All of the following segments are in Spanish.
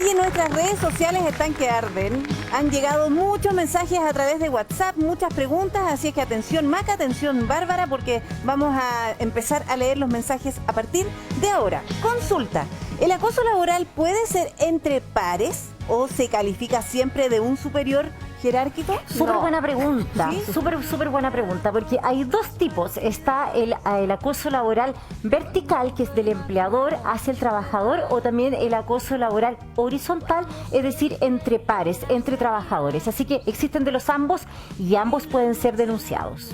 Oye, nuestras redes sociales están que arden. Han llegado muchos mensajes a través de WhatsApp, muchas preguntas, así es que atención Maca, atención Bárbara, porque vamos a empezar a leer los mensajes a partir de ahora. Consulta, ¿el acoso laboral puede ser entre pares o se califica siempre de un superior jerárquico? Súper buena pregunta, ¿Sí? súper buena pregunta, porque hay dos tipos. Está el acoso laboral vertical, que es del empleador hacia el trabajador, o también el acoso laboral horizontal, es decir, entre pares, entre trabajadores. Así que existen de los ambos y ambos pueden ser denunciados.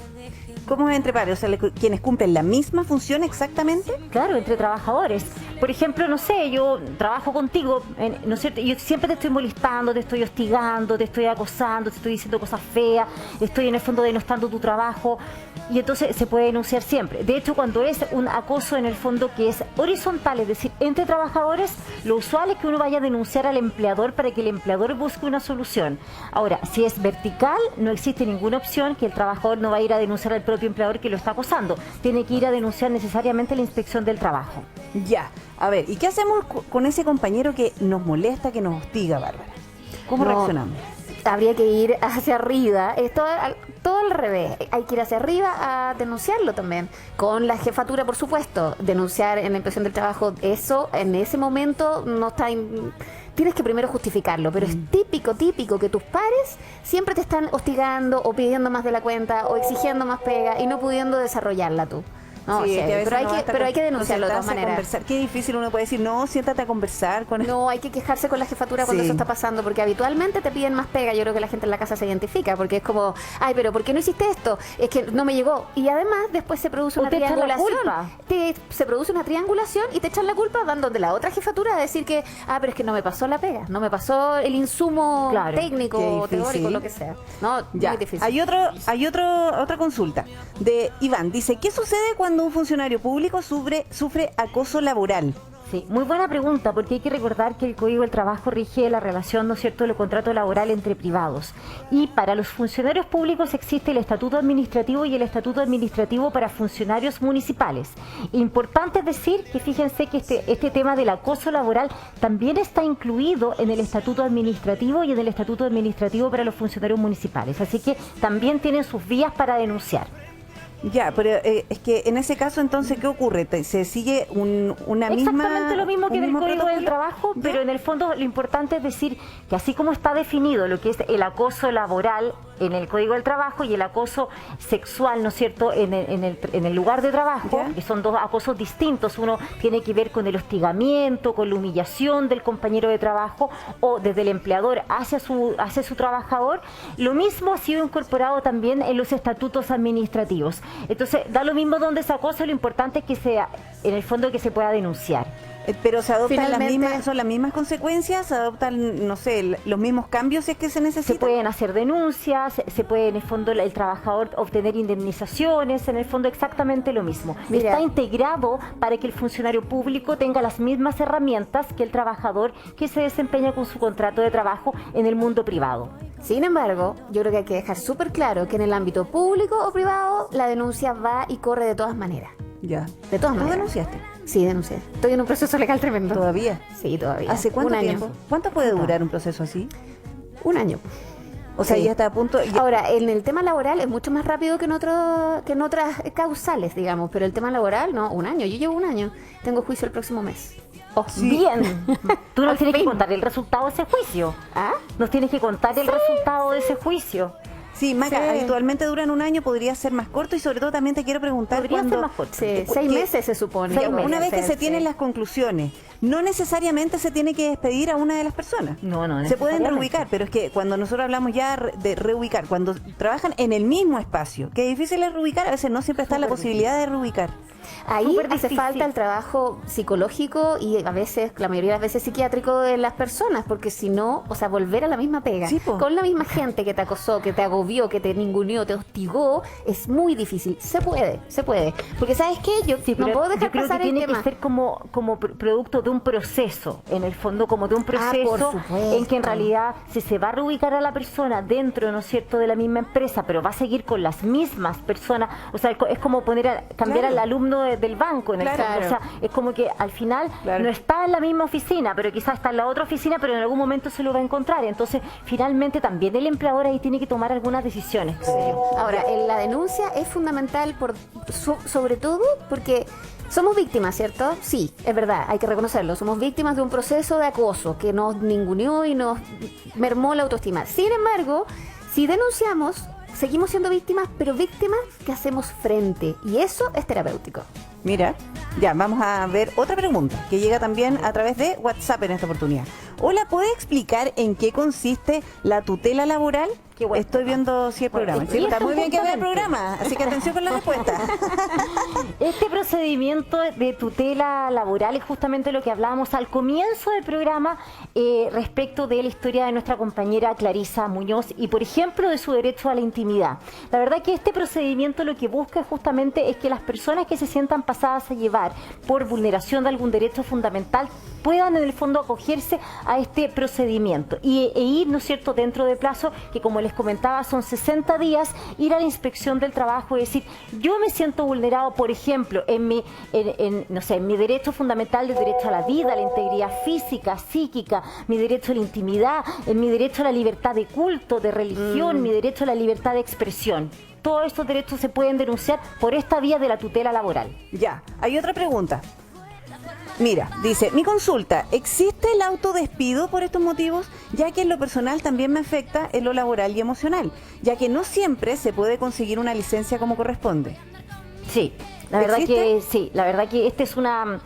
¿Cómo es entre pares? O sea, ¿quienes cumplen la misma función exactamente? Claro, entre trabajadores. Por ejemplo, no sé, yo trabajo contigo, ¿no es cierto? Yo siempre te estoy molestando, te estoy hostigando, te estoy acosando, te estoy diciendo cosas feas, estoy en el fondo denostando tu trabajo, y entonces se puede denunciar siempre. De hecho, cuando es un acoso en el fondo que es horizontal, es decir, entre trabajadores, lo usual es que uno vaya a denunciar al empleador para que el empleador busque una solución. Ahora, si es vertical, no existe ninguna opción que el trabajador no va a ir a denunciar al propio empleador que lo está acosando. Tiene que ir a denunciar necesariamente a la inspección del trabajo. Ya, a ver, ¿y qué hacemos con ese compañero que nos molesta, que nos hostiga, Bárbara? ¿Cómo reaccionamos? Habría que ir hacia arriba, es todo al revés, hay que ir hacia arriba a denunciarlo también, con la jefatura por supuesto, denunciar en la inspección del trabajo, eso en ese momento no está... Tienes que primero justificarlo, pero es típico que tus pares siempre te están hostigando o pidiendo más de la cuenta o exigiendo más pega y no pudiendo desarrollarla tú. No, sí, sí, pero hay que denunciarlo de todas maneras. Conversar. Qué difícil, uno puede decir, no, siéntate a conversar con él. No, hay que quejarse con la jefatura cuando eso está pasando, porque habitualmente te piden más pega. Yo creo que la gente en la casa se identifica, porque es como, ay, pero ¿por qué no hiciste esto? Es que no me llegó. Y además después se produce una triangulación. Se produce una triangulación y te echan la culpa dando de la otra jefatura a decir que, pero es que no me pasó la pega, no me pasó el insumo técnico, teórico, lo que sea. No, ya. Muy difícil. Hay otra consulta de Iván. Dice, ¿qué sucede cuando un funcionario público sufre acoso laboral? Sí, muy buena pregunta, porque hay que recordar que el Código del Trabajo rige la relación, ¿no es cierto?, del contrato laboral entre privados. Y para los funcionarios públicos existe el Estatuto Administrativo y el Estatuto Administrativo para funcionarios municipales. Importante decir que fíjense que este tema del acoso laboral también está incluido en el Estatuto Administrativo y en el Estatuto Administrativo para los funcionarios municipales. Así que también tienen sus vías para denunciar. Ya, pero es que en ese caso, entonces, ¿qué ocurre? ¿Se sigue una misma... Exactamente lo mismo que en el Código protocolo del Trabajo, pero en el fondo lo importante es decir que así como está definido lo que es el acoso laboral en el Código del Trabajo y el acoso sexual, ¿no es cierto?, en el lugar de trabajo, que son dos acosos distintos. Uno tiene que ver con el hostigamiento, con la humillación del compañero de trabajo o desde el empleador hacia su trabajador. Lo mismo ha sido incorporado también en los estatutos administrativos. Entonces, da lo mismo donde se acosa, lo importante es que sea, en el fondo, que se pueda denunciar. Pero se adoptan son las mismas consecuencias, se adoptan, no sé, los mismos cambios si es que se necesitan. Se pueden hacer denuncias, se puede en el fondo el trabajador obtener indemnizaciones, en el fondo exactamente lo mismo. Está integrado para que el funcionario público tenga las mismas herramientas que el trabajador que se desempeña con su contrato de trabajo en el mundo privado. Sin embargo, yo creo que hay que dejar súper claro que en el ámbito público o privado la denuncia va y corre de todas maneras. Ya. De todas maneras. ¿Tú denunciaste? Sí, denuncié. Estoy en un proceso legal tremendo. ¿Todavía? Sí, todavía. ¿Hace cuánto tiempo? ¿Cuánto puede durar un proceso así? Un año. O sea, ya está a punto... Ahora, en el tema laboral es mucho más rápido que en otras causales, digamos, pero el tema laboral, no, un año. Yo llevo un año. Tengo juicio el próximo mes. Bien. Tú nos tienes que contar el resultado de ese juicio. Nos tienes que contar el resultado de ese juicio. Sí, Maca, habitualmente duran un año, podría ser más corto y sobre todo también te quiero preguntar... Podría ser más corto. Sí, 6 meses se supone. Una vez que se tienen las conclusiones, no necesariamente se tiene que despedir a una de las personas. No se pueden reubicar, pero es que cuando nosotros hablamos ya de reubicar, cuando trabajan en el mismo espacio, que es difícil es reubicar, a veces no siempre está la posibilidad de reubicar. Ahí hace falta el trabajo psicológico y a veces, la mayoría de las veces psiquiátrico de las personas, porque si no, o sea, volver a la misma pega, con la misma gente que te acosó, que te agobió movió, que te ninguneó, te hostigó, es muy difícil. Se puede. Porque ¿sabes qué? Yo no puedo dejar yo creo pasar que el tiene tema. que ser como producto de un proceso, en el fondo como de un por proceso supuesto. en que en realidad si se va a reubicar a la persona dentro, ¿no es cierto?, de la misma empresa, pero va a seguir con las mismas personas, o sea, es como cambiar al alumno del banco en el fondo, o sea, es como que al final no está en la misma oficina, pero quizás está en la otra oficina, pero en algún momento se lo va a encontrar, entonces finalmente también el empleador ahí tiene que tomar algunas decisiones, creo yo. Ahora, la denuncia es fundamental sobre todo porque somos víctimas, ¿cierto? Sí, es verdad, hay que reconocerlo. Somos víctimas de un proceso de acoso que nos ninguneó y nos mermó la autoestima. Sin embargo, si denunciamos, seguimos siendo víctimas, pero víctimas que hacemos frente. Y eso es terapéutico. Mira, ya, vamos a ver otra pregunta que llega también a través de WhatsApp en esta oportunidad. Hola, ¿puede explicar en qué consiste la tutela laboral? Qué bueno. Estoy viendo el programa. Sí, está muy bien que vea el programa, así que atención con la respuesta. Este procedimiento de tutela laboral es justamente lo que hablábamos al comienzo del programa respecto de la historia de nuestra compañera Clarisa Muñoz y, por ejemplo, de su derecho a la intimidad. La verdad que este procedimiento lo que busca justamente es que las personas que se sientan pasadas a llevar por vulneración de algún derecho fundamental puedan en el fondo acogerse a este procedimiento e ir, ¿no es cierto?, dentro de plazo que, como les comentaba, son 60 días, ir a la inspección del trabajo y decir, yo me siento vulnerado, por ejemplo, en mi derecho fundamental del derecho a la vida, a la integridad física, psíquica, mi derecho a la intimidad, en mi derecho a la libertad de culto, de religión, mi derecho a la libertad de expresión. Todos estos derechos se pueden denunciar por esta vía de la tutela laboral. Ya, hay otra pregunta. Mira, dice, mi consulta, ¿existe el autodespido por estos motivos? Ya que en lo personal también me afecta en lo laboral y emocional, ya que no siempre se puede conseguir una licencia como corresponde. Sí, la verdad ¿Existe? que sí, la verdad que esta es una...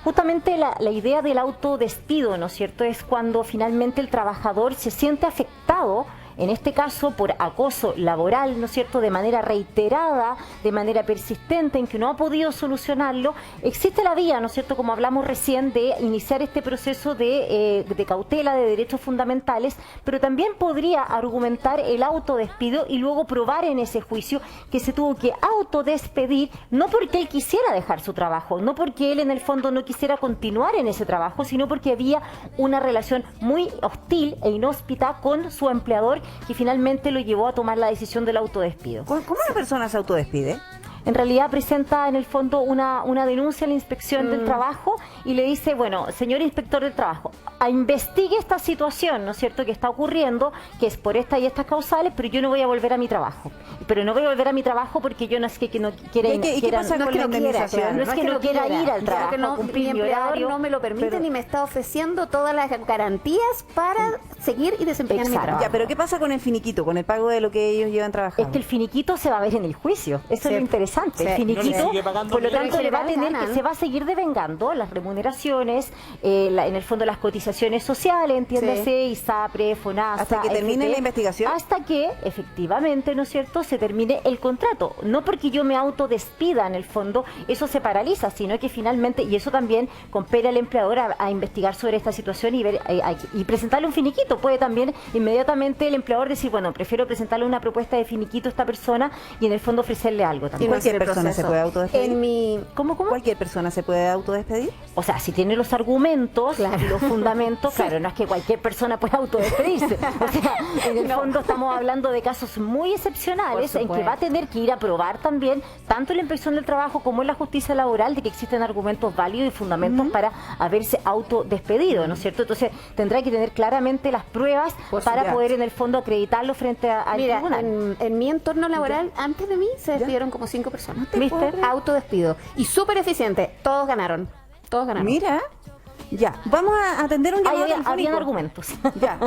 Justamente la idea del autodespido, ¿no es cierto?, es cuando finalmente el trabajador se siente afectado, en este caso por acoso laboral, ¿no es cierto?, de manera reiterada, de manera persistente, en que no ha podido solucionarlo. Existe la vía, ¿no es cierto?, como hablamos recién, de iniciar este proceso de cautela de derechos fundamentales, pero también podría argumentar el autodespido y luego probar en ese juicio que se tuvo que autodespedir, no porque él quisiera dejar su trabajo, no porque él en el fondo no quisiera continuar en ese trabajo, sino porque había una relación muy hostil e inhóspita con su empleador, que finalmente lo llevó a tomar la decisión del autodespido. ¿Cómo una persona se autodespide? En realidad presenta en el fondo una denuncia a la inspección del trabajo y le dice, bueno, señor inspector del trabajo, investigue esta situación, ¿no es cierto?, que está ocurriendo, que es por estas y estas causales, pero yo no voy a volver a mi trabajo. Pero no voy a volver a mi trabajo porque yo no es que no quiera... ¿Y qué pasa con la indemnización? No es que no quiera ir al trabajo, que no, cumplir mi mi empleador horario, no me lo permite pero- ni me está ofreciendo todas las garantías para seguir y desempeñar mi Exacto. trabajo. Ya, pero ¿qué pasa con el finiquito, con el pago de lo que ellos llevan trabajando? Es que el finiquito se va a ver en el juicio. Eso es lo interesante. Sí. El finiquito, No le sigue pagando por lo bien. tanto, Pero en le va a general tener que ganan. se va a seguir devengando las remuneraciones, en el fondo las cotizaciones sociales, entiéndase, Sí. ISAPRE, FONASA, ¿Hasta que termine AFP, la investigación? hasta que efectivamente, ¿no es cierto?, se termine el contrato. No porque yo me autodespida en el fondo, eso se paraliza, sino que finalmente, y eso también compete al empleador a investigar sobre esta situación y ver y presentarle un finiquito. Puede también inmediatamente el empleador decir, bueno, prefiero presentarle una propuesta de finiquito a esta persona y en el fondo ofrecerle algo ¿Y también. cualquier hacer el persona se proceso. puede autodespedir? En mi... ¿Cómo? ¿Cualquier persona se puede autodespedir? O sea, si tiene los argumentos Claro. y los fundamentos, claro, no es que cualquier persona pueda autodespedirse. O sea, en el fondo estamos hablando de casos muy excepcionales Por en que va a tener que ir a probar también, tanto en la inspección del trabajo como en la justicia laboral, de que existen argumentos válidos y fundamentos para haberse autodespedido, ¿no es cierto? Entonces, tendrá que tener claramente las pruebas Por para supuesto. poder en el fondo acreditarlo frente al Mira, tribunal. en mi entorno laboral, antes de mí, se despidieron como 5 personas. ¿Viste? Autodespido. Y súper eficiente. Todos ganaron. Todos ganaron. Mira, ya, vamos a atender un llamado Habían telefónico. argumentos. Ya,